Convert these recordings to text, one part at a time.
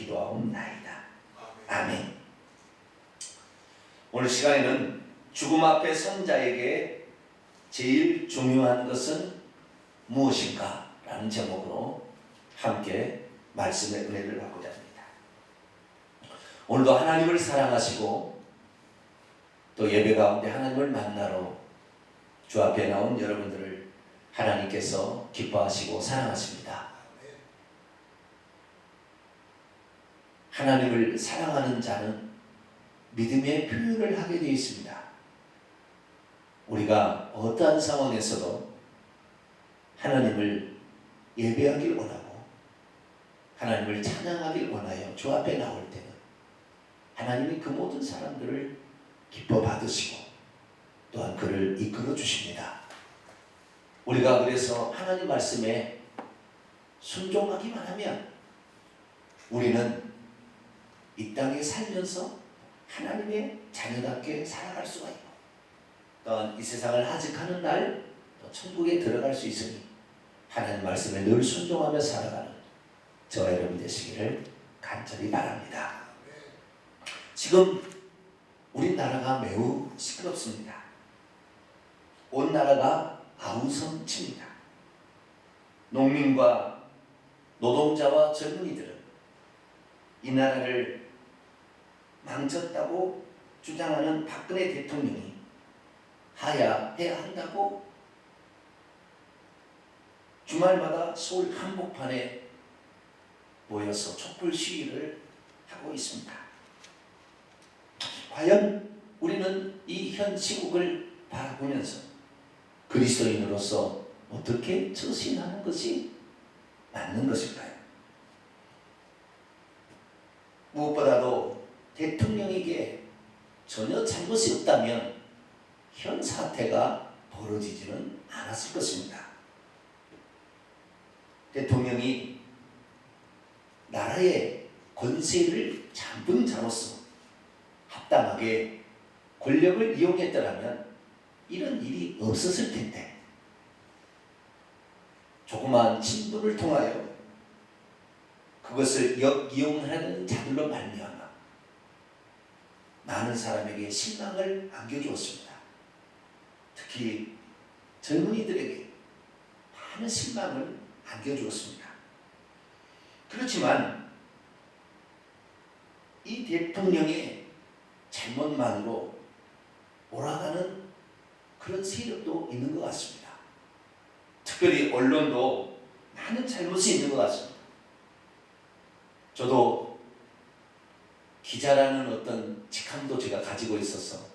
기도하옵나이다. 아멘. 오늘 시간에는 죽음 앞에 선 자에게 제일 중요한 것은 무엇인가? 라는 제목으로 함께 말씀의 은혜를 받고자 합니다. 오늘도 하나님을 사랑하시고 또 예배 가운데 하나님을 만나러 주 앞에 나온 여러분들을 하나님께서 기뻐하시고 사랑하십니다. 하나님을 사랑하는 자는 믿음의 표현을 하게 되어 있습니다. 우리가 어떠한 상황에서도 하나님을 예배하길 원하고 하나님을 찬양하길 원하여 주 앞에 나올 때는 하나님이 그 모든 사람들을 기뻐 받으시고 또한 그를 이끌어 주십니다. 우리가 그래서 하나님 말씀에 순종하기만 하면 우리는 이 땅에 살면서 하나님의 자녀답게 살아갈 수가 있고 또한 이 세상을 하직하는 날 또 천국에 들어갈 수 있으니 하나님 말씀에 늘 순종하며 살아가는 저와 여러분 되시기를 간절히 바랍니다. 지금 우리나라가 매우 시끄럽습니다. 온 나라가 아우성칩니다. 농민과 노동자와 젊은이들은 이 나라를 망쳤다고 주장하는 박근혜 대통령이 하야해야 한다고 주말마다 서울 한복판에 모여서 촛불 시위를 하고 있습니다. 과연 우리는 이 현 시국을 바라보면서 그리스도인으로서 어떻게 처신하는 것이 맞는 것일까요? 무엇보다도 대통령에게 전혀 잘못이 없다면 현 사태가 벌어지지는 않았을 것입니다. 대통령이 나라의 권세를 잡은 자로서 합당하게 권력을 이용했더라면 이런 일이 없었을 텐데 조그마한 친분을 통하여 그것을 역이용하는 자들로 말미암아 많은 사람에게 실망을 안겨주었습니다. 특히 젊은이들에게 많은 실망을 안겨주었습니다. 그렇지만 이 대통령의 잘못만으로 몰아가는 그런 세력도 있는 것 같습니다. 특별히 언론도 많은 잘못이 있는 것 같습니다. 저도 기자라는 어떤 직함도 제가 가지고 있어서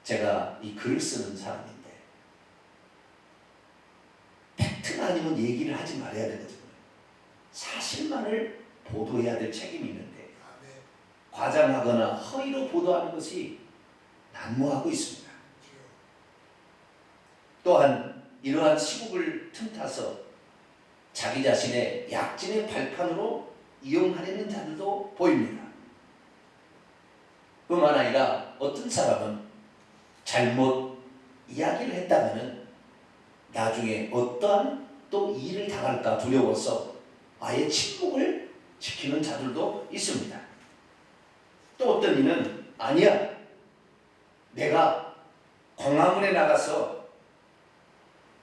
제가 이 글을 쓰는 사람인데 팩트가 아니면 얘기를 하지 말아야 되거든요. 사실만을 보도해야 될 책임이 있는데 과장하거나 허위로 보도하는 것이 난무하고 있습니다. 또한 이러한 시국을 틈타서 자기 자신의 약진의 발판으로 이용하려는 자들도 보입니다. 뿐만 아니라 어떤 사람은 잘못 이야기를 했다가는 나중에 어떠한 또 일을 당할까 두려워서 아예 침묵을 지키는 자들도 있습니다. 또 어떤 이는 아니야, 내가 광화문에 나가서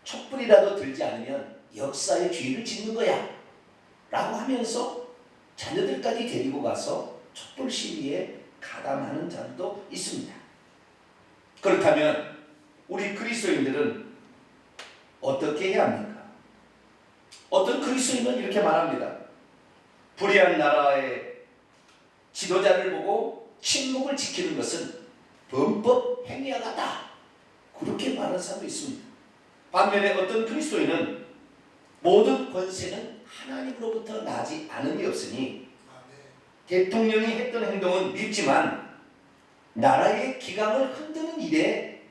촛불이라도 들지 않으면 역사의 죄를 짓는 거야 라고 하면서 자녀들까지 데리고 가서 촛불 시위에 가담하는 자들도 있습니다. 그렇다면 우리 그리스도인들은 어떻게 해야 합니까? 어떤 그리스도인은 이렇게 말합니다. 불의한 나라의 지도자를 보고 침묵을 지키는 것은 범법 행위와 같다. 그렇게 말하는 사람도 있습니다. 반면에 어떤 그리스도인은 모든 권세는 하나님으로부터 나지 않음이 없으니 대통령이 했던 행동은 밉지만 나라의 기강을 흔드는 일에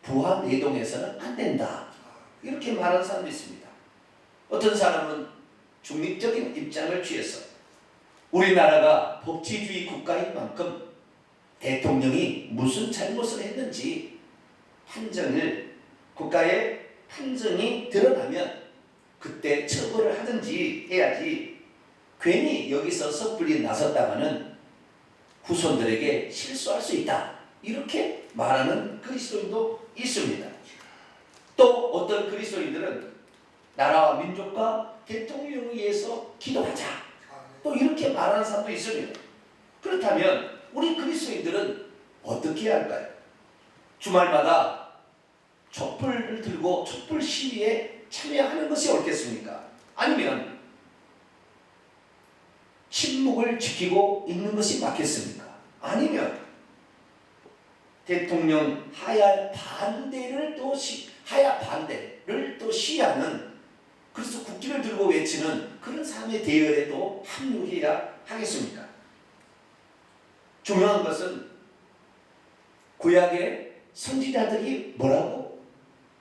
부하 내동해서는 안 된다. 이렇게 말하는 사람도 있습니다. 어떤 사람은 중립적인 입장을 취해서 우리나라가 법치주의 국가인 만큼 대통령이 무슨 잘못을 했는지 판정을 국가의 판정이 드러나면 그때 처벌을 하든지 해야지 괜히 여기서 섣불리 나섰다가는 후손들에게 실수할 수 있다. 이렇게 말하는 그리스도인도 있습니다. 또 어떤 그리스도인들은 나라와 민족과 대통령을 위해서 기도하자. 또 이렇게 말하는 사람도 있습니다. 그렇다면 우리 그리스도인들은 어떻게 해야 할까요? 주말마다 촛불을 들고 촛불 시위에 참여하는 것이 옳겠습니까? 아니면 침묵을 지키고 있는 것이 맞겠습니까? 아니면 대통령 하야 반대를 또 시하는, 그래서 국기를 들고 외치는 그런 사람의 대열에도 합류해야 하겠습니까? 중요한 것은 구약의 선지자들이 뭐라고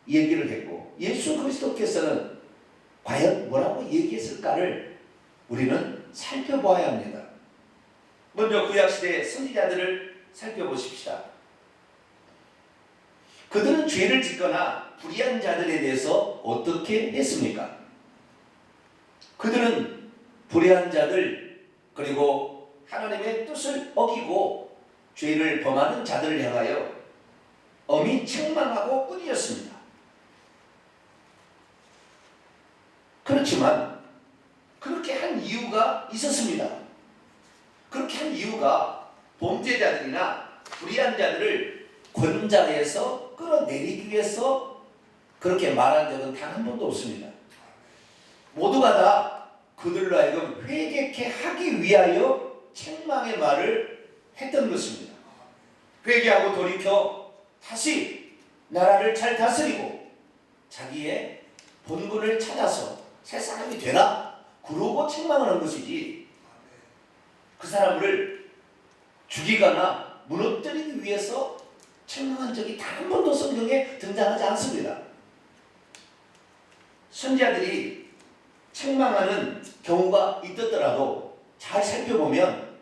얘기를 했고 예수 그리스도께서는 과연 뭐라고 얘기했을까를 우리는 살펴보아야 합니다. 먼저 구약시대의 선지자들을 살펴보십시다. 그들은 죄를 짓거나 불의한 자들에 대해서 어떻게 했습니까? 그들은 불의한 자들, 그리고 하나님의 뜻을 어기고 죄를 범하는 자들을 향하여 엄히 책망하고 꾸짖었습니다. 그렇지만 그렇게 한 이유가 있었습니다. 그렇게 한 이유가 범죄자들이나 불의한 자들을 권자에서 끌어내리기 위해서 그렇게 말한 적은 단 한 번도 없습니다. 모두가 다 그들로 하여금 회개케 하기 위하여 책망의 말을 했던 것입니다. 회개하고 돌이켜 다시 나라를 잘 다스리고 자기의 본분을 찾아서 새 사람이 되라, 그러고 책망을 한 것이지 그 사람을 죽이거나 무너뜨리기 위해서 책망한 적이 단 한 번도 성경에 등장하지 않습니다. 선지자들이 책망하는 경우가 있었더라도 잘 살펴보면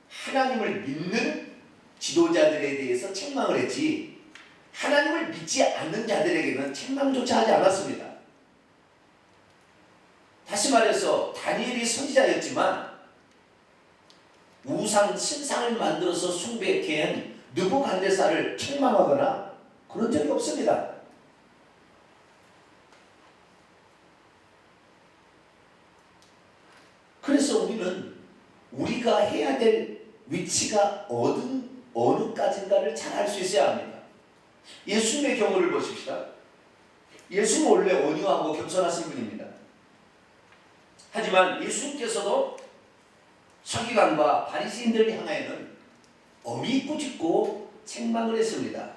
하나님을 믿는 지도자들에 대해서 책망을 했지 하나님을 믿지 않는 자들에게는 책망조차 하지 않았습니다. 다시 말해서 다니엘이 선지자였지만 우상 신상을 만들어서 숭배케 한 느부갓네살을 책망하거나 그런 적이 없습니다. 그래서 우리는 우리가 해야 될 위치가 어느까지인가를 잘 알 수 있어야 합니다. 예수님의 경우를 보십시다. 예수님은 원래 온유하고 겸손하신 분입니다. 하지만 예수님께서도 서기관과 바리새인들을 향하여는 엄히 꾸짖고 책망을 했습니다.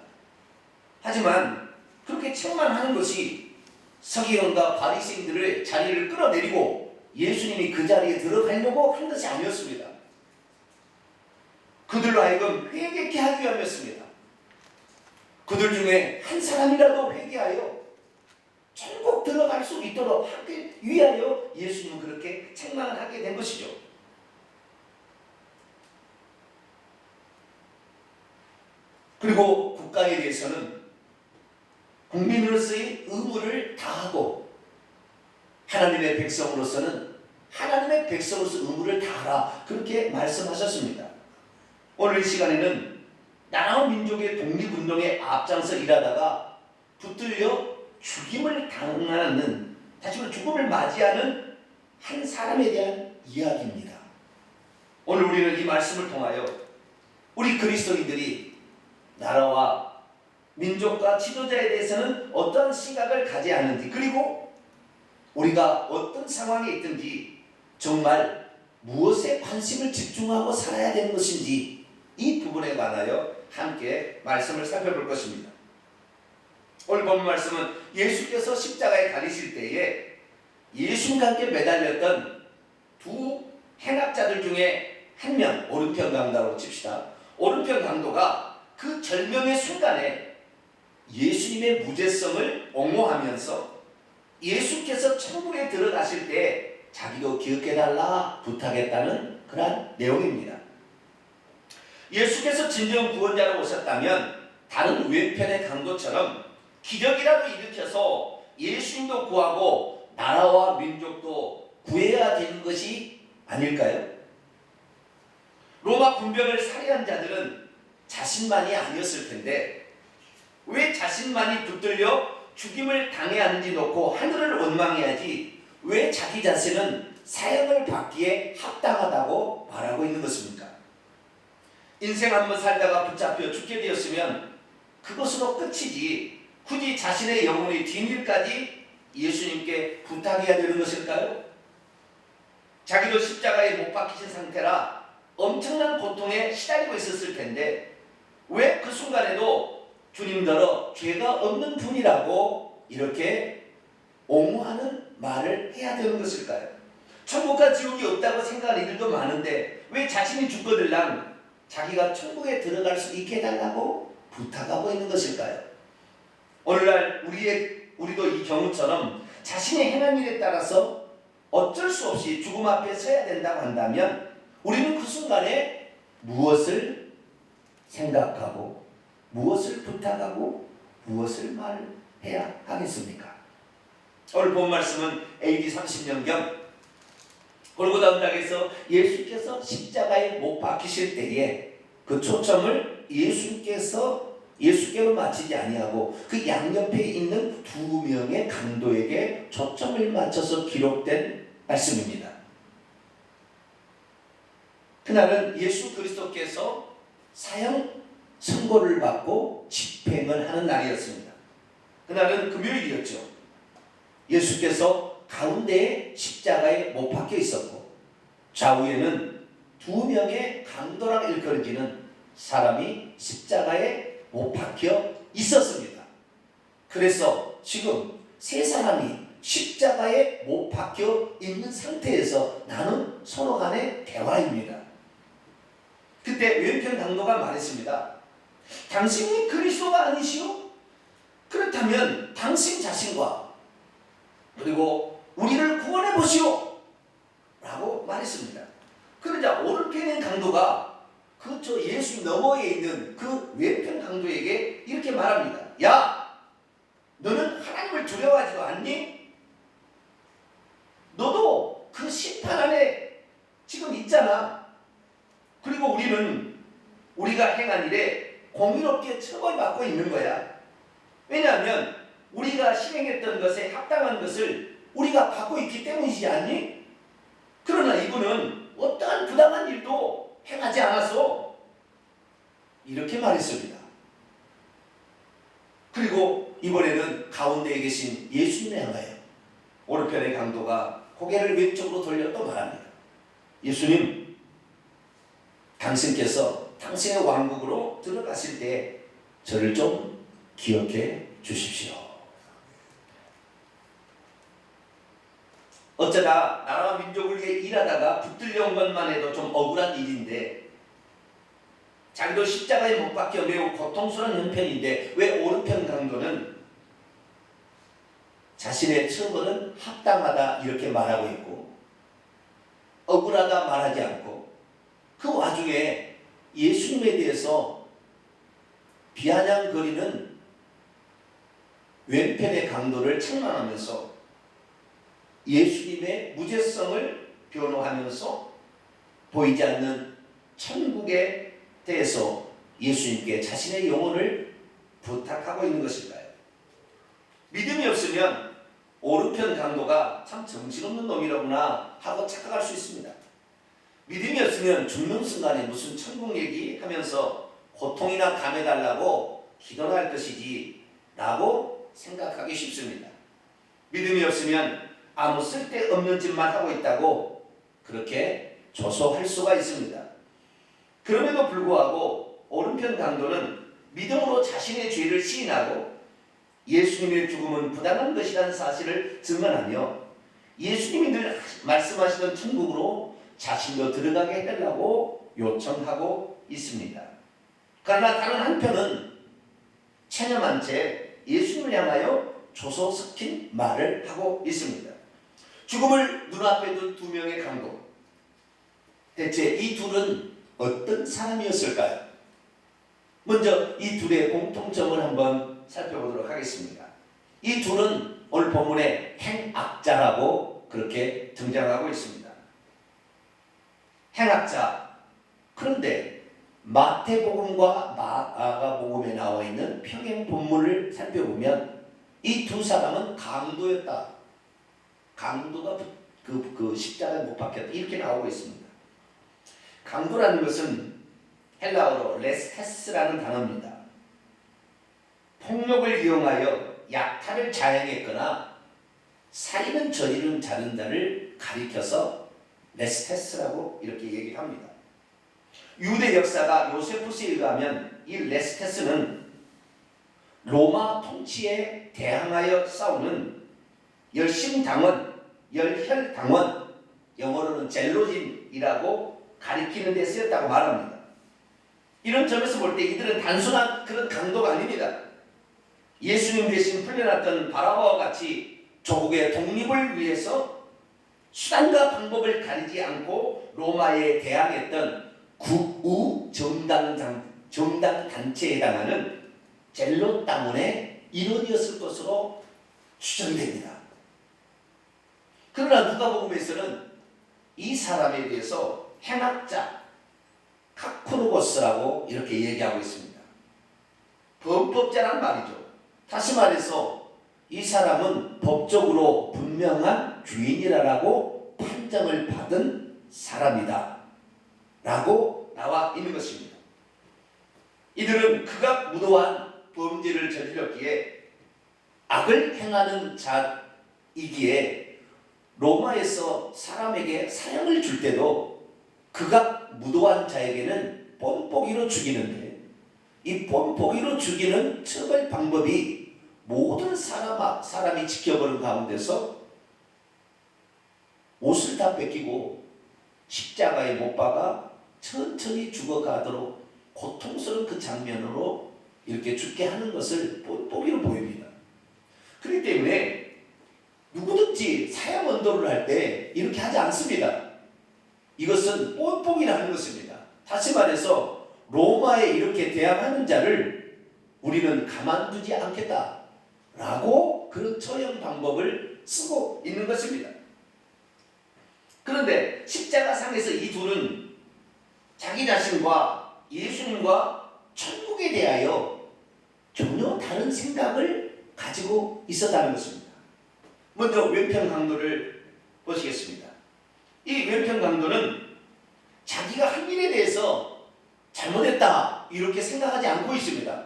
하지만 그렇게 책망하는 것이 서기관과 바리새인들의 자리를 끌어내리고 예수님이 그 자리에 들어가려고 한 것이 아니었습니다. 그들로 하여금 회개케 하기 위함이었습니다. 그들 중에 한 사람이라도 회개하여 천국 들어갈 수 있도록 하기 위하여 예수님은 그렇게 책망을 하게 된 것이죠. 그리고 국가에 대해서는 국민으로서의 의무를 다하고 하나님의 백성으로서는 하나님의 백성으로서 의무를 다하라, 그렇게 말씀하셨습니다. 오늘 이 시간에는 나라와 민족의 독립운동에 앞장서 일하다가 붙들려 죽임을 당하는, 다시 말해 죽음을 맞이하는 한 사람에 대한 이야기입니다. 오늘 우리는 이 말씀을 통하여 우리 그리스도인들이 나라와 민족과 지도자에 대해서는 어떤 시각을 가져야 하는지, 그리고 우리가 어떤 상황에 있든지 정말 무엇에 관심을 집중하고 살아야 되는 것인지, 이 부분에 관하여 함께 말씀을 살펴볼 것입니다. 오늘 본 말씀은 예수께서 십자가에 달리실 때에 예수님과 함께 매달렸던 두 행악자들 중에 한 명, 오른편 강도라고 칩시다. 오른편 강도가 그 절명의 순간에 예수님의 무죄성을 옹호하면서 예수께서 천국에 들어가실 때 자기도 기억해달라 부탁했다는 그런 내용입니다. 예수께서 진정 구원자로 오셨다면 다른 왼편의 강도처럼 기적이라도 일으켜서 예수님도 구하고 나라와 민족도 구해야 되는 것이 아닐까요? 로마 군병을 살해한 자들은 자신만이 아니었을 텐데 왜 자신만이 붙들려 죽임을 당해야 하는지 놓고 하늘을 원망해야지 왜 자기 자신은 사형을 받기에 합당하다고 말하고 있는 것입니까? 인생 한번 살다가 붙잡혀 죽게 되었으면 그것으로 끝이지 굳이 자신의 영혼의 뒷일까지 예수님께 부탁해야 되는 것일까요? 자기도 십자가에 못 박히신 상태라 엄청난 고통에 시달리고 있었을 텐데 왜 그 순간에도 주님더러 죄가 없는 분이라고 이렇게 옹호하는 말을 해야 되는 것일까요? 천국과 지옥이 없다고 생각하는 이들도 많은데 왜 자신이 죽거들랑 자기가 천국에 들어갈 수 있게 해달라고 부탁하고 있는 것일까요? 오늘날 우리도 이 경우처럼 자신의 행한 일에 따라서 어쩔 수 없이 죽음 앞에 서야 된다고 한다면 우리는 그 순간에 무엇을 생각하고 무엇을 부탁하고 무엇을 말해야 하겠습니까? 오늘 본 말씀은 AD 30년경 골고다 언덕에서 예수께서 십자가에 못 박히실 때에 그 초점을 예수께로 맞추지 아니하고 그 양옆에 있는 두 명의 강도에게 초점을 맞춰서 기록된 말씀입니다. 그날은 예수 그리스도께서 사형 선고를 받고 집행을 하는 날이었습니다. 그날은 금요일이었죠. 예수께서 가운데에 십자가에 못 박혀 있었고 좌우에는 두 명의 강도라 일컬어지는 사람이 십자가에 못 박혀 있었습니다. 그래서 지금 세 사람이 십자가에 못 박혀 있는 상태에서 나눈 서로 간의 대화입니다. 그때 왼편 강도가 말했습니다. 당신이 그리스도가 아니시오? 그렇다면 당신 자신과 그리고 우리를 구원해 보시오! 라고 말했습니다. 그러자 오른편의 강도가 저 예수 너머에 있는 그 왼편 강도에게 이렇게 말합니다. 야! 너는 하나님을 두려워하지도 않니? 너도 그 심판 안에 지금 있잖아. 그리고 우리가 행한 일에 공의롭게 처벌받고 있는 거야. 왜냐하면 우리가 실행했던 것에 합당한 것을 우리가 받고 있기 때문이지 않니? 그러나 이분은 어떠한 부당한 일도 행하지 않았어. 이렇게 말했습니다. 그리고 이번에는 가운데에 계신 예수님을 향하여 오른편의 강도가 고개를 왼쪽으로 돌려 또 말합니다. 예수님, 당신께서 당신의 왕국으로 들어가실 때 저를 좀 기억해 주십시오. 어쩌다 나라와 민족을 위해 일하다가 붙들려 온 것만 해도 좀 억울한 일인데 자기도 십자가에 못 박혀 매우 고통스러운 형편인데 왜 오른편 강도는 자신의 처벌은 합당하다 이렇게 말하고 있고 억울하다 말하지 않고 그 와중에 예수님에 대해서 비아냥거리는 왼편의 강도를 책망하면서 예수님의 무죄성을 변호하면서 보이지 않는 천국에 대해서 예수님께 자신의 영혼을 부탁하고 있는 것일까요? 믿음이 없으면 오른편 강도가 참 정신없는 놈이라구나 하고 착각할 수 있습니다. 믿음이 없으면 죽는 순간에 무슨 천국 얘기하면서 고통이나 감해달라고 기도나 할 것이지 라고 생각하기 쉽습니다. 믿음이 없으면 아무 쓸데없는 짓만 하고 있다고 그렇게 조소할 수가 있습니다. 그럼에도 불구하고 오른편 강도는 믿음으로 자신의 죄를 시인하고 예수님의 죽음은 부당한 것이라는 사실을 증언하며 예수님이 늘 말씀하시던 천국으로 자신도 들어가게 해달라고 요청하고 있습니다. 그러나 다른 한편은 체념한 채 예수님을 향하여 조소 섞인 말을 하고 있습니다. 죽음을 눈앞에 둔 두 명의 강도. 대체 이 둘은 어떤 사람이었을까요? 먼저 이 둘의 공통점을 한번 살펴보도록 하겠습니다. 이 둘은 오늘 본문에 행악자라고 그렇게 등장하고 있습니다. 행악자. 그런데 마태복음과 마가복음에 나와 있는 평행 본문을 살펴보면 이 두 사람은 강도였다. 강도가 그 십자가에 못 박혔다. 이렇게 나오고 있습니다. 강도라는 것은 헬라어로 레스테스라는 단어입니다. 폭력을 이용하여 약탈을 자행했거나 살인을 저지른 자를 가리켜서 레스테스라고 이렇게 얘기를 합니다. 유대 역사가 요세푸스에 의하면 이 레스테스는 로마 통치에 대항하여 싸우는 열심당원, 열혈당원, 영어로는 젤로진이라고 가리키는 데 쓰였다고 말합니다. 이런 점에서 볼 때 이들은 단순한 그런 강도가 아닙니다. 예수님 대신 풀려났던 바라바와 같이 조국의 독립을 위해서 수단과 방법을 가리지 않고 로마에 대항했던 극우 정당 단체에 해당하는 젤롯 당원의 일원이었을 것으로 추정됩니다. 그러나 누가복음에서는 이 사람에 대해서 행악자 카쿠르고스라고 이렇게 얘기하고 있습니다. 범법자란 말이죠. 다시 말해서 이 사람은 법적으로 분명한 주인이라고 판정을 받은 사람이다 라고 나와 있는 것입니다. 이들은 극악무도한 범죄를 저질렀기에 악을 행하는 자이기에 로마에서 사람에게 사형을 줄 때도 극악무도한 자에게는 뻔뽀기로 죽이는데 이 뻔뽀기로 죽이는 처벌 방법이 모든 사람이 지켜보는 가운데서 옷을 다 뺏기고 십자가에 못 박아 천천히 죽어가도록 고통스러운 그 장면으로 이렇게 죽게 하는 것을 뻔뽀기로 보입니다. 그렇기 때문에 누구든지 사형 언도를 할 때 이렇게 하지 않습니다. 이것은 뻔뽀기라는 것입니다. 다시 말해서 로마에 이렇게 대항하는 자를 우리는 가만두지 않겠다라고 그런 처형 방법을 쓰고 있는 것입니다. 그런데 십자가상에서 이 둘은 자기 자신과 예수님과 천국에 대하여 전혀 다른 생각을 가지고 있었다는 것입니다. 먼저 왼편 강도를 보시겠습니다. 이 왼편 강도는 자기가 한 일에 대해서 잘못했다 이렇게 생각하지 않고 있습니다.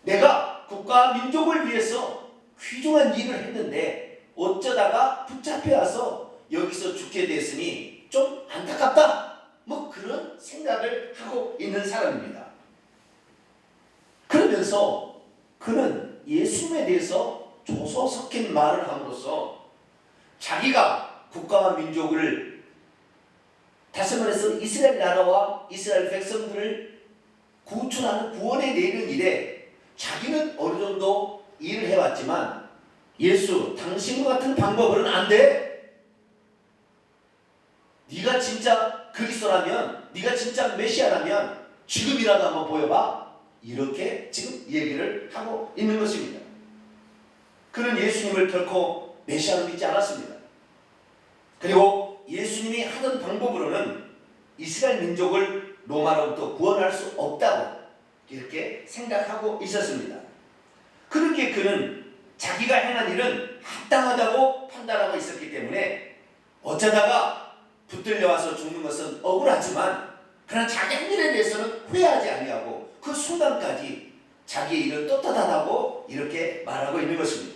내가 국가와 민족을 위해서 귀중한 일을 했는데 어쩌다가 붙잡혀와서 여기서 죽게 됐으니 좀 안타깝다 뭐 그런 생각을 하고 있는 사람입니다. 그러면서 그는 예수님에 대해서 조소 섞인 말을 함으로써 자기가 국가와 민족을 다시 말해서 이스라엘 나라와 이스라엘 백성들을 구출하는 구원에 내리는 일에 자기는 어느 정도 일을 해왔지만 예수 당신과 같은 방법으로는 안 돼. 네가 진짜 그리스도라면 네가 진짜 메시아라면 지금이라도 한번 보여봐. 이렇게 지금 얘기를 하고 있는 것입니다. 그는 예수님을 결코 메시아로 믿지 않았습니다. 그리고 예수님이 하던 방법으로는 이스라엘 민족을 로마로부터 구원할 수 없다고 이렇게 생각하고 있었습니다. 그렇게 그는 자기가 행한 일은 합당하다고 판단하고 있었기 때문에 어쩌다가 붙들려와서 죽는 것은 억울하지만 그러나 자기 한 일에 대해서는 후회하지 아니하고 그 순간까지 자기의 일은 떳떳하다고 이렇게 말하고 있는 것입니다.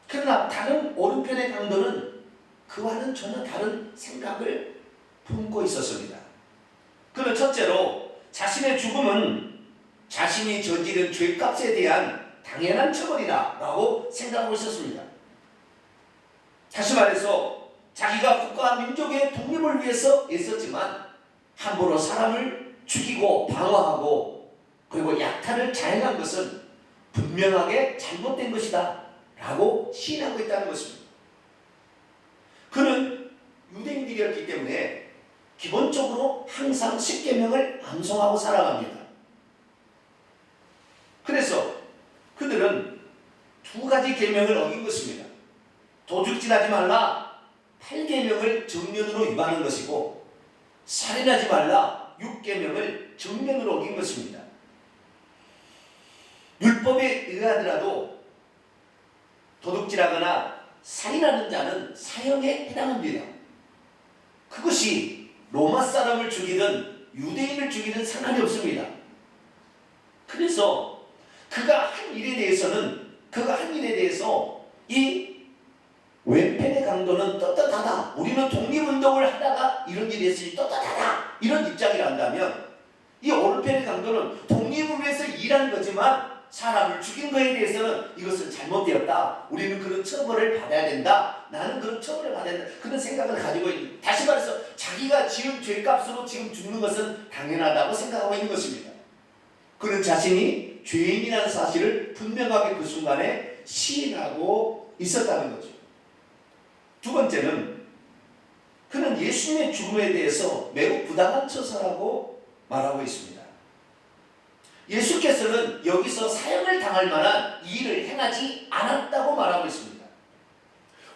그러나 다른 오른편의 강도는 그와는 전혀 다른 생각을 품고 있었습니다. 그는 첫째로 자신의 죽음은 자신이 저지른 죄값에 대한 당연한 처벌이다 라고 생각하고 있었습니다. 다시 말해서 자기가 국가와 민족의 독립을 위해서 애썼지만 함부로 사람을 죽이고 방어하고 그리고 약탈을 자행한 것은 분명하게 잘못된 것이다 라고 시인하고 있다는 것입니다. 그는 유대인들이었기 때문에 기본적으로 항상 십계명을 암송하고 살아갑니다. 그래서 그들은 두 가지 계명을 어긴 것입니다. 도둑질하지 말라, 8계명을 정면으로 위반한 것이고 살인하지 말라 6계명을 정면으로 어긴 것입니다. 율법에 의하더라도 도둑질하거나 살인하는 자는 사형에 해당합니다. 그것이 로마 사람을 죽이든 유대인을 죽이든 상관이 없습니다. 그래서 그가 한 일에 대해서 이 왼편의 강도는 떳떳하다. 우리는 독립운동을 하다가 이런 일이 있으니 떳떳하다. 이런 입장이란다면 이 오른편의 강도는 독립을 위해서 일한 거지만 사람을 죽인 거에 대해서는 이것은 잘못되었다. 우리는 그런 처벌을 받아야 된다. 나는 그런 처벌을 받아야 된다. 그런 생각을 가지고 있는, 다시 말해서 자기가 지은 죄값으로 지금 죽는 것은 당연하다고 생각하고 있는 것입니다. 그는 자신이 죄인이라는 사실을 분명하게 그 순간에 시인하고 있었다는 거죠. 두 번째는 그는 예수님의 죽음에 대해서 매우 부당한 처사라고 말하고 있습니다. 예수께서는 여기서 사형을 당할 만한 이 일을 행하지 않았다고 말하고 있습니다.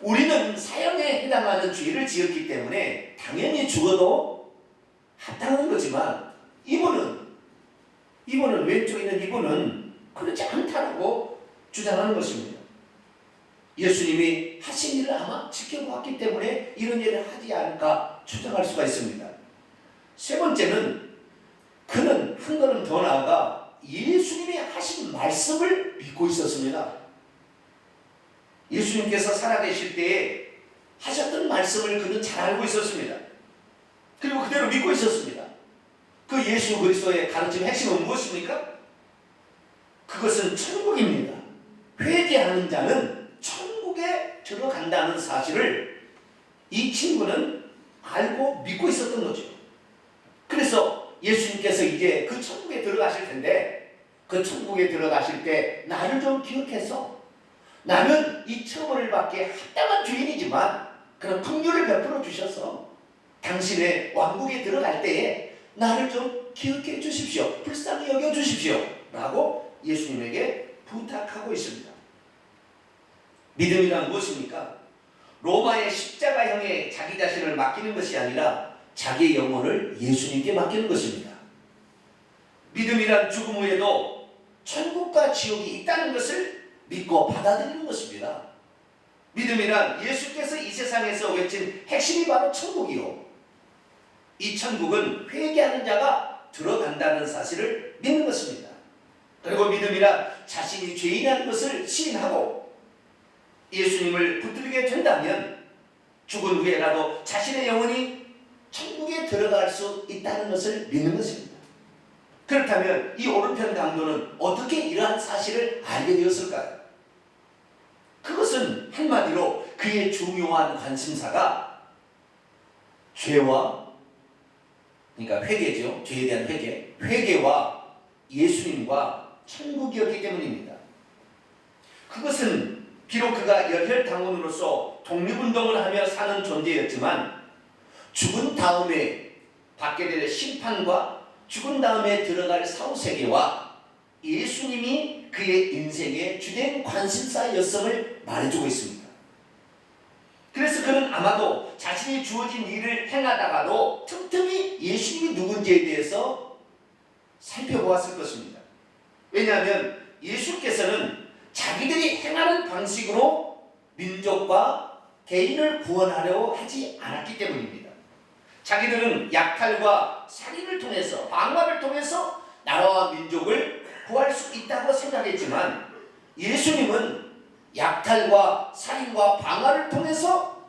우리는 사형에 해당하는 죄를 지었기 때문에 당연히 죽어도 합당한 거지만 이분은 왼쪽에 있는 이분은 그렇지 않다라고 주장하는 것입니다. 예수님이 하신 일을 아마 지켜보았기 때문에 이런 일을 하지 않을까 추정할 수가 있습니다. 세 번째는 그는 한 걸음 더 나아가 예수님이 하신 말씀을 믿고 있었습니다. 예수님께서 살아계실 때에 하셨던 말씀을 그는 잘 알고 있었습니다. 그리고 그대로 믿고 있었습니다. 그 예수 그리스도의 가르침 핵심은 무엇입니까? 그것은 천국입니다. 회개하는 자는 천국에 들어간다는 사실을 이 친구는 알고 믿고 있었던 거죠. 그래서 예수님께서 이제 그 천국에 들어가실 텐데 그 천국에 들어가실 때 나를 좀 기억해서 나는 이 처벌을 받기에 합당한 죄인이지만 그런 긍휼을 베풀어 주셔서 당신의 왕국에 들어갈 때에 나를 좀 기억해 주십시오. 불쌍히 여겨 주십시오. 라고 예수님에게 부탁하고 있습니다. 믿음이란 무엇입니까? 로마의 십자가형에 자기 자신을 맡기는 것이 아니라 자기의 영혼을 예수님께 맡기는 것입니다. 믿음이란 죽음 후에도 천국과 지옥이 있다는 것을 믿고 받아들이는 것입니다. 믿음이란 예수께서 이 세상에서 외친 핵심이 바로 천국이요. 이 천국은 회개하는 자가 들어간다는 사실을 믿는 것입니다. 그리고 믿음이란 자신이 죄인이라는 것을 시인하고 예수님을 붙들게 된다면 죽은 후에라도 자신의 영혼이 천국에 들어갈 수 있다는 것을 믿는 것입니다. 그렇다면 이 오른편 강도는 어떻게 이러한 사실을 알게 되었을까요? 그것은 한마디로 그의 중요한 관심사가 죄와, 그러니까 회개죠. 죄에 대한 회개. 회개와 예수님과 천국이었기 때문입니다. 그것은 비록 그가 열혈당원으로서 독립운동을 하며 사는 존재였지만 죽은 다음에 받게 될 심판과 죽은 다음에 들어갈 사후세계와 예수님이 그의 인생의 주된 관심사였음을 말해주고 있습니다. 그래서 그는 아마도 자신이 주어진 일을 행하다가도 틈틈이 예수님이 누군지에 대해서 살펴보았을 것입니다. 왜냐하면 예수께서는 자기들이 행하는 방식으로 민족과 개인을 구원하려고 하지 않았기 때문입니다. 자기들은 약탈과 살인을 통해서, 방화를 통해서 나라와 민족을 구할 수 있다고 생각했지만 예수님은 약탈과 살인과 방화를 통해서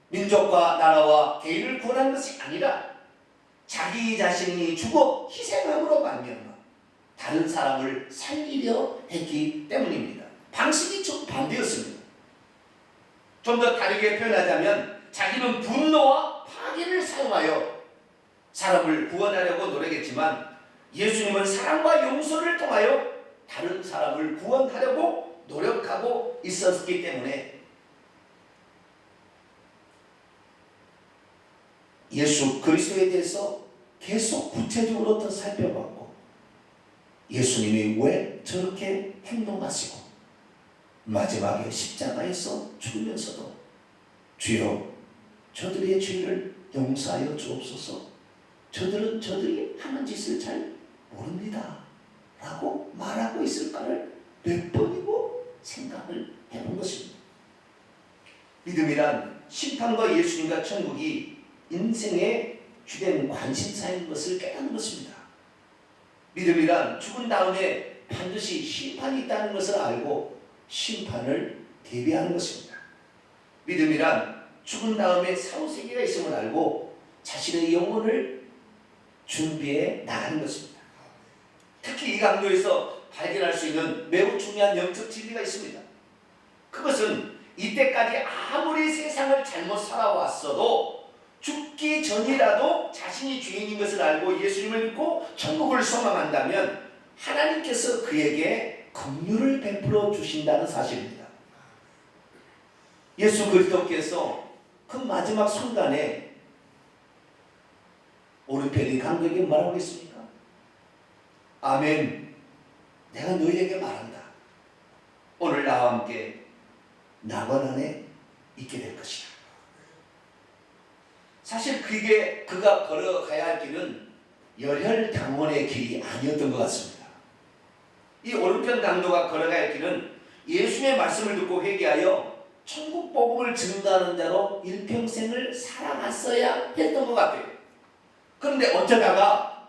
민족과 나라와 개인을 구원하는 것이 아니라 자기 자신이 죽어 희생함으로 말미암아 다른 사람을 살리려 했기 때문입니다. 방식이 좀 반대였습니다. 좀 더 다르게 표현하자면 자기는 분노와 파괴를 사용하여 사람을 구원하려고 노력했지만 예수님은 사랑과 용서를 통하여 다른 사람을 구원하려고 노력하고 있었기 때문에 예수 그리스도에 대해서 계속 구체적으로 더 살펴봤고 예수님이 왜 저렇게 행동하시고 마지막에 십자가에서 죽으면서도 주여 저들의 죄를 용서하여 주옵소서. 저들은 저들이 하는 짓을 잘 모릅니다 라고 말하고 있을까를 몇 번이고 생각을 해본 것입니다. 믿음이란 심판과 예수님과 천국이 인생의 주된 관심사인 것을 깨닫는 것입니다. 믿음이란 죽은 다음에 반드시 심판이 있다는 것을 알고 심판을 대비하는 것입니다. 믿음이란 죽은 다음에 사후세계가 있음을 알고 자신의 영혼을 준비해 나가는 것입니다. 특히 이 강도에서 발견할 수 있는 매우 중요한 영적 진리가 있습니다. 그것은 이때까지 아무리 세상을 잘못 살아왔어도 죽기 전이라도 자신이 죄인인 것을 알고 예수님을 믿고 천국을 소망한다면 하나님께서 그에게 긍휼을 베풀어 주신다는 사실입니다. 예수 그리스도께서 그 마지막 순간에 오른편인 강도에게 뭐라고 했습니까? 아멘, 내가 너희에게 말한다. 오늘 나와 함께 낙원 안에 있게 될 것이다. 사실 그게 그가 걸어가야 할 길은 열혈당원의 길이 아니었던 것 같습니다. 이 오른편 강도가 걸어가야 할 길은 예수님의 말씀을 듣고 회개하여 천국 복음을 증거하는 자로 일평생을 살아갔어야 했던 것 같아요. 그런데 어쩌다가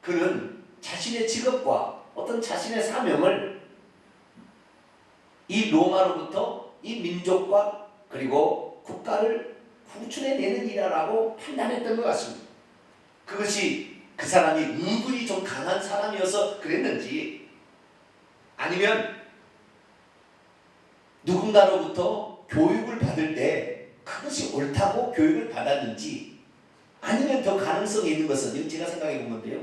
그는 자신의 직업과 어떤 자신의 사명을 이 로마로부터 이 민족과 그리고 국가를 구출해내는 일이라고 판단했던 것 같습니다. 그것이 그 사람이 의분이 좀 강한 사람이어서 그랬는지, 아니면 누군가로부터 교육을 받을 때 그것이 옳다고 교육을 받았는지, 아니면 더 가능성이 있는 것은 제가 생각해 본 건데요,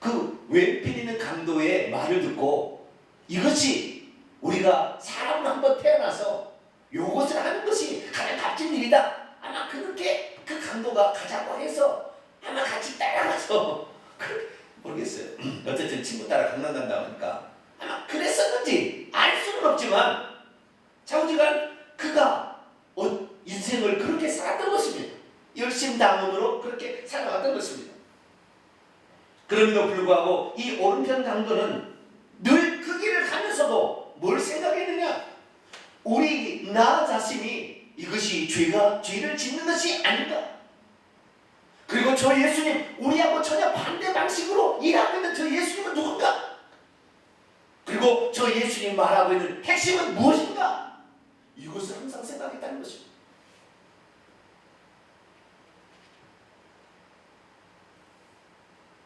그 왼편 있는 강도의 말을 듣고 이것이 우리가 사람으로 한번 태어나서 요것을 하는 것이 가장 값진 일이다, 아마 그렇게 그 강도가 가자고 해서 아마 같이 따라가서 모르겠어요. 어쨌든 친구 따라 강남 간다 하니까 아마 그랬었는지 알 수는 없지만 자우지간 그가 인생을 그렇게 살았던 것입니다. 열심당원으로 그렇게 살아갔던 것입니다. 그럼에도 불구하고 이 오른편 강도는 늘 그 길을 가면서도 뭘 생각했느냐? 나 자신이 이것이 죄를 짓는 것이 아닌가? 그리고 저 예수님, 우리하고 전혀 반대 방식으로 일하고 있는 저 예수님은 누군가? 그리고 저 예수님 말하고 있는 핵심은 무엇인가? 이것을 항상 생각했다는 것입니다.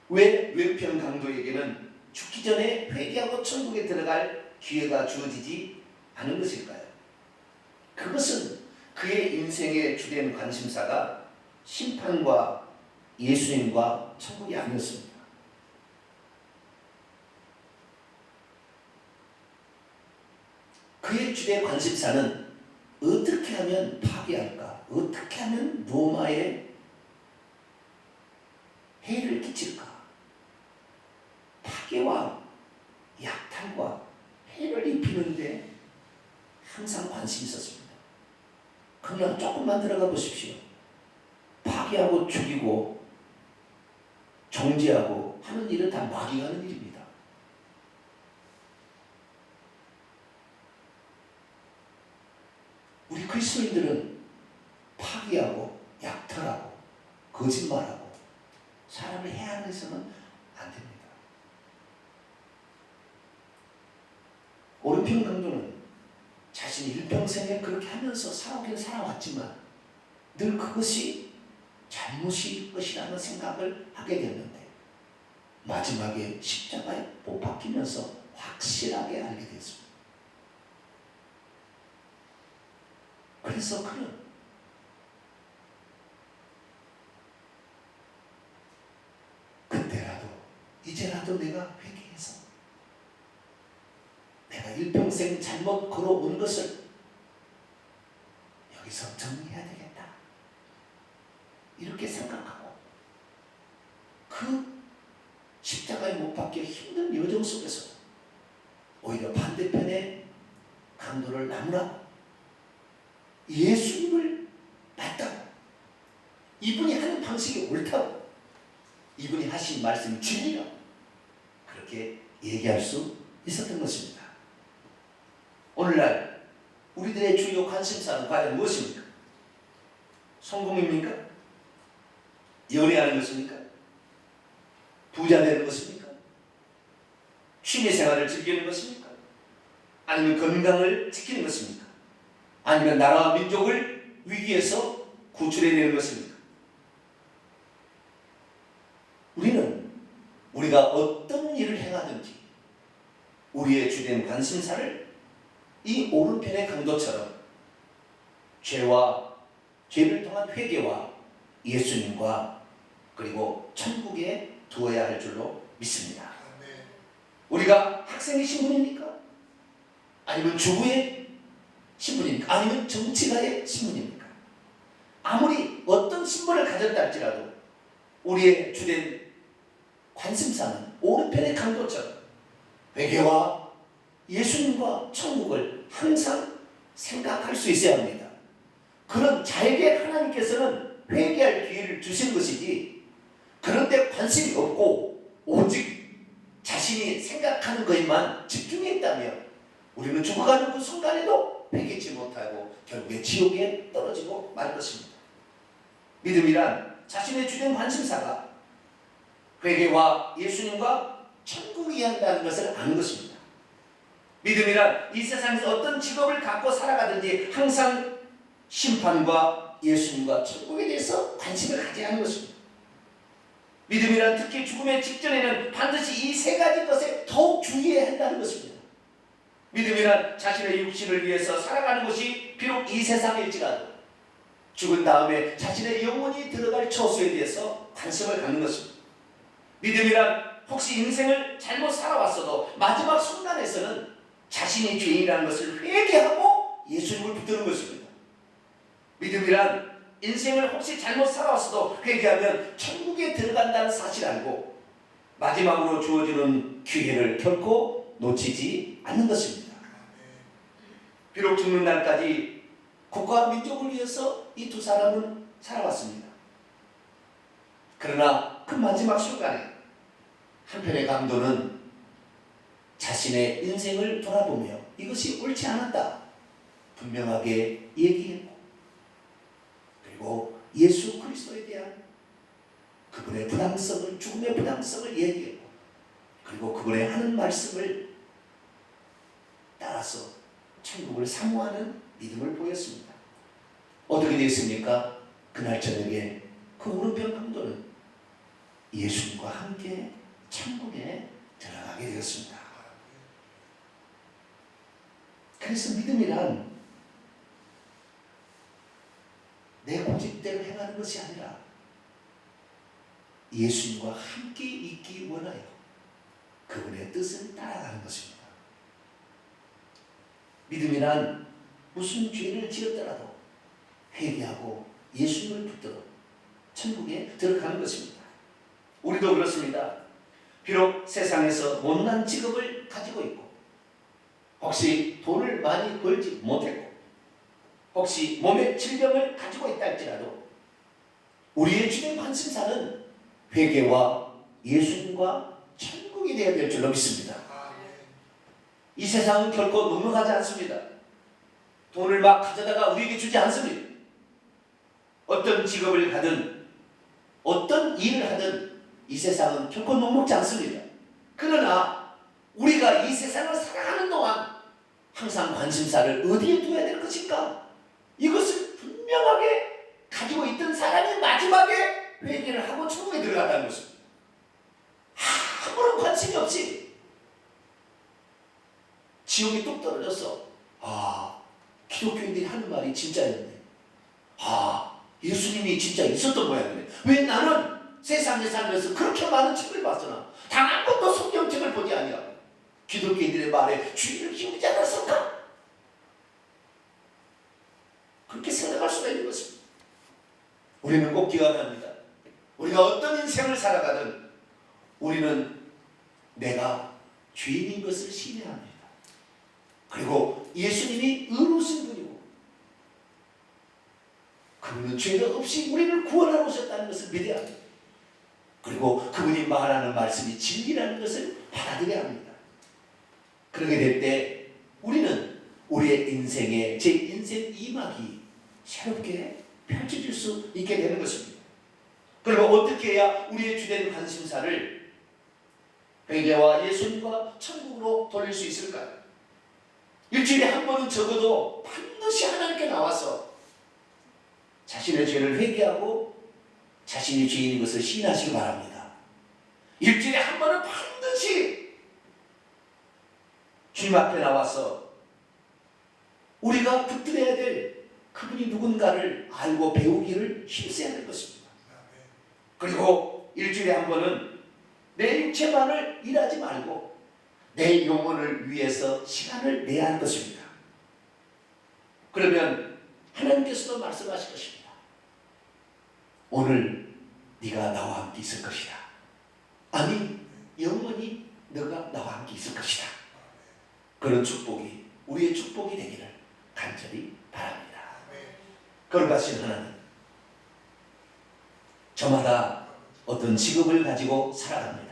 왜 왼편 강도에게는 죽기 전에 회개하고 천국에 들어갈 기회가 주어지지 않은 것일까요? 그것은 그의 인생의 주된 관심사가 심판과 예수님과 천국이 아니었습니다. 그의 주된 관심사는 어떻게 하면 파괴할까? 어떻게 하면 로마에 해를 끼칠까? 파괴와 약탈과 해를 입히는데 항상 관심이 있었습니다. 그러나 조금만 들어가 보십시오. 파괴하고 죽이고 정죄하고 하는 일은 다 마귀가 하는 일입니다. 우리 그리스도인들은 파괴하고 약탈하고 거짓말하고 사람을 해하면서는 안 됩니다. 오른편 강도는 자신이 일평생에 그렇게 하면서 살아오긴 살아왔지만 늘 그것이 잘못일 것이라는 생각을 하게 됐는데 마지막에 십자가에 못 박히면서 확실하게 알게 됐습니다. 그래서 그는 그때라도 이제라도 내가 회개해서 내가 일평생 잘못 걸어온 것을 여기서 정리해야 되겠다, 이렇게 생각하고 그 십자가에 못 박혀 힘든 여정 속에서 오히려 반대편에 강도를 나무라 예수님을 이분이 하는 방식이 옳다고, 이분이 하신 말씀이 진리라, 그렇게 얘기할 수 있었던 것입니다. 오늘날 우리들의 주요 관심사는 과연 무엇입니까? 성공입니까? 연애하는 것입니까? 부자 되는 것입니까? 취미생활을 즐기는 것입니까? 아니면 건강을 지키는 것입니까? 아니면 나라와 민족을 위기에서 구출해내는 것입니까? 우리는 우리가 어떤 일을 행하든지 우리의 주된 관심사를 이 오른편의 강도처럼 죄를 통한 회개와 예수님과 그리고 천국에 두어야 할 줄로 믿습니다. 우리가 학생의 신분입니까? 아니면 주부의 신분입니까? 아니면 정치가의 신분입니까? 아무리 어떤 신분을 가졌다 할지라도 우리의 주된 관심사는 오른편의 강도처럼 회개와 예수님과 천국을 항상 생각할 수 있어야 합니다. 그런 자에게 하나님께서는 회개할 기회를 주신 것이지, 그런데 관심이 없고 오직 자신이 생각하는 것에만 집중해 있다면 우리는 죽어가는 그 순간에도 회개치 못하고 결국에 지옥에 떨어지고 말 것입니다. 믿음이란 자신의 주된 관심사가 회개와 예수님과 천국이어야 한다는 것을 아는 것입니다. 믿음이란 이 세상에서 어떤 직업을 갖고 살아가든지 항상 심판과 예수님과 천국에 대해서 관심을 가져야 하는 것입니다. 믿음이란 특히 죽음의 직전에는 반드시 이 세 가지 것에 더욱 주의해야 한다는 것입니다. 믿음이란 자신의 육신을 위해서 살아가는 것이 비록 이 세상일지라도 죽은 다음에 자신의 영혼이 들어갈 처소에 대해서 관심을 갖는 것입니다. 믿음이란 혹시 인생을 잘못 살아왔어도 마지막 순간에서는 자신이 죄인이라는 것을 회개하고 예수님을 붙드는 것입니다. 믿음이란 인생을 혹시 잘못 살아왔어도 회개하면 천국에 들어간다는 사실을 알고 마지막으로 주어지는 기회를 결코 놓치지 않는 것입니다. 비록 죽는 날까지 국가와 민족을 위해서 이 두 사람은 살아왔습니다. 그러나 그 마지막 순간에 한편의 강도는 자신의 인생을 돌아보며 이것이 옳지 않았다 분명하게 얘기했고, 그리고 예수 그리스도에 대한 그분의 부당성을, 죽음의 부당성을 얘기했고, 그리고 그분의 하는 말씀을 따라서 천국을 사모하는 믿음을 보였습니다. 어떻게 되었습니까? 그날 저녁에 그 오른편 강도는 예수님과 함께 천국에 들어가게 되었습니다. 그래서 믿음이란 내 고집대로 행하는 것이 아니라 예수님과 함께 있기 원하여 그분의 뜻을 따라가는 것입니다. 믿음이란 무슨 죄를 지었더라도 회개하고 예수님을 붙들어 천국에 들어가는 것입니다. 우리도 그렇습니다. 비록 세상에서 못난 직업을 가지고 있고, 혹시 돈을 많이 벌지 못했고, 혹시 몸의 질병을 가지고 있다 할지라도 우리의 주된 관심사는 회개와 예수님과 천국이 되어야 될 줄로 믿습니다. 이 세상은 결코 넉넉하지 않습니다. 돈을 막 가져다가 우리에게 주지 않습니다. 어떤 직업을 하든 어떤 일을 하든 이 세상은 결코 녹록지 않습니다. 그러나 우리가 이 세상을 살아가는 동안 항상 관심사를 어디에 두어야 될 것인가? 이것을 분명하게 가지고 있던 사람이 마지막에 회개를 하고 천국에 들어갔다는 것입니다. 아무런 관심이 없이 지옥에 뚝 떨어졌어. 기독교인들이 하는 말이 진짜였네. 예수님이 진짜 있었던 모양이네. 왜 나는 세상에 살면서 그렇게 많은 책을 봤으나 단 한 번도 성경책을 보지 아니하고 기독교인들의 말에 주의를 기울이지 않았을까? 그렇게 생각할 수가 있는 것입니다. 우리는 꼭 기억해야 합니다. 우리가 어떤 인생을 살아가든 우리는 내가 죄인인 것을 신뢰합니다. 그리고 예수님이 의로우신 분이고 그분은 죄가 없이 우리를 구원하러 오셨다는 것을 믿어야 합니다. 그리고 그분이 말하는 말씀이 진리라는 것을 받아들여야 합니다. 그렇게 될 때 우리는 우리의 인생에 제 인생 2막이 새롭게 펼쳐질 수 있게 되는 것입니다. 그러면 어떻게 해야 우리의 주된 관심사를 회개와 예수님과 천국으로 돌릴 수 있을까요? 일주일에 한 번은 적어도 반드시 하나님께 나와서 자신의 죄를 회개하고 자신이 죄인인 것을 시인하시기 바랍니다. 일주일에 한 번은 반드시 주님 앞에 나와서 우리가 붙들어야 될 그분이 누군가를 알고 배우기를 힘써야 될 것입니다. 그리고 일주일에 한 번은 내 육체만을 일하지 말고 내 영혼을 위해서 시간을 내야 할 것입니다. 그러면 하나님께서도 말씀하실 것입니다. 오늘 네가 나와 함께 있을 것이다. 아니, 영원히 너가 나와 함께 있을 것이다. 그런 축복이 우리의 축복이 되기를 간절히 바랍니다. 거룩하신 하나님, 저마다 어떤 직업을 가지고 살아갑니다.